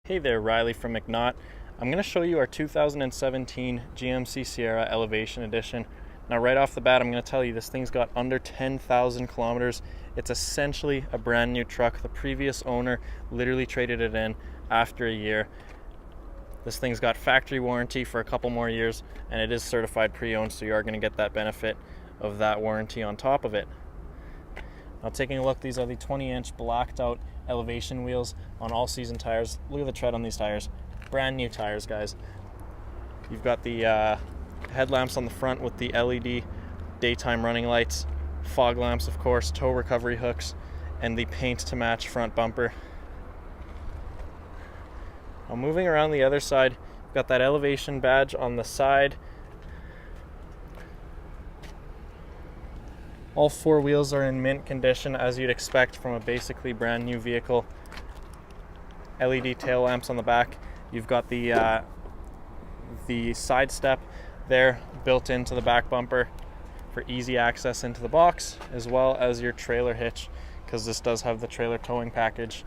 Hey there, Riley from McNaught. I'm going to show you our 2017 GMC Sierra Elevation Edition. Now right off the bat, I'm going to tell you this thing's got under 10,000 kilometers. It's essentially a brand new truck. The previous owner literally traded it in after a year. This thing's got factory warranty for a couple more years, and it is certified pre-owned, so you are going to get that benefit of that warranty on top of it. Now taking a look, these are the 20-inch blacked out elevation wheels on all season tires. Look at the tread on these tires. Brand new tires, guys. You've got the headlamps on the front with the LED daytime running lights, fog lamps of course, tow recovery hooks, and the paint to match front bumper. Now moving around the other side, you've got that elevation badge on the side. All four wheels are in mint condition, as you'd expect from a basically brand new vehicle. LED tail lamps on the back. You've got the side step there built into the back bumper for easy access into the box, as well as your trailer hitch, because this does have the trailer towing package.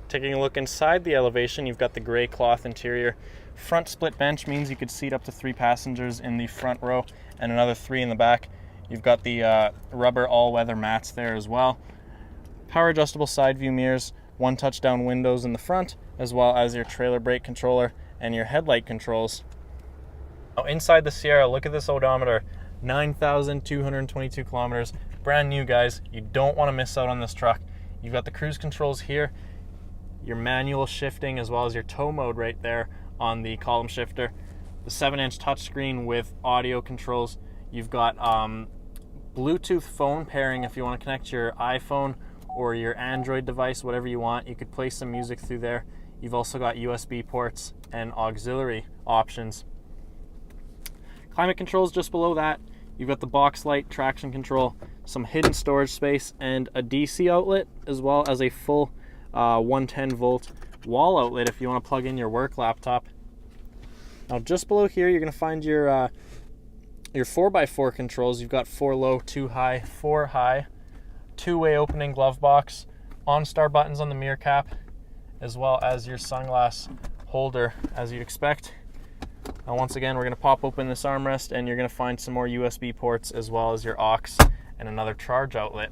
Taking a look inside the Elevation, you've got the gray cloth interior. Front split bench means you could seat up to 3 passengers in the front row and another 3 in the back. You've got the rubber all-weather mats there as well. Power adjustable side view mirrors, 1 touchdown windows in the front, as well as your trailer brake controller and your headlight controls. Now inside the Sierra, look at this odometer, 9,222 kilometers. Brand new, guys. You don't want to miss out on this truck. You've got the cruise controls here, your manual shifting, as well as your tow mode right there on the column shifter. The 7-inch touchscreen with audio controls. You've got Bluetooth phone pairing if you want to connect your iPhone or your Android device, whatever you want. You could play some music through there. You've also got USB ports and auxiliary options. Climate controls just below that. You've got the box light, traction control, some hidden storage space, and a DC outlet, as well as a full 110 volt wall outlet if you want to plug in your work laptop. Now just below here, you're going to find your 4x4 controls. You've got 4 low, 2 high, 4 high, 2-way opening glove box, OnStar buttons on the mirror cap, as well as your sunglass holder, as you'd expect. Now once again, we're going to pop open this armrest, and you're going to find some more USB ports, as well as your aux and another charge outlet.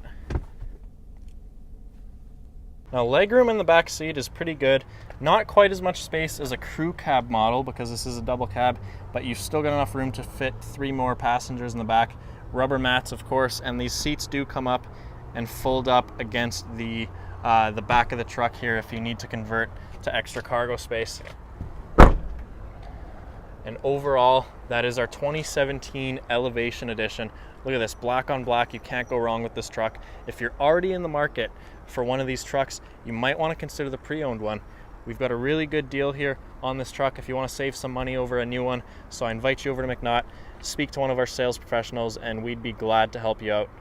Now legroom in the back seat is pretty good. Not quite as much space as a crew cab model because this is a double cab, but you've still got enough room to fit 3 more passengers in the back. Rubber mats, of course, and these seats do come up and fold up against the back of the truck here if you need to convert to extra cargo space. And overall, that is our 2017 Elevation Edition. Look at this, black on black. You can't go wrong with this truck. If you're already in the market for one of these trucks, you might want to consider the pre-owned one. We've got a really good deal here on this truck if you want to save some money over a new one. So I invite you over to McNaught, speak to one of our sales professionals, and we'd be glad to help you out.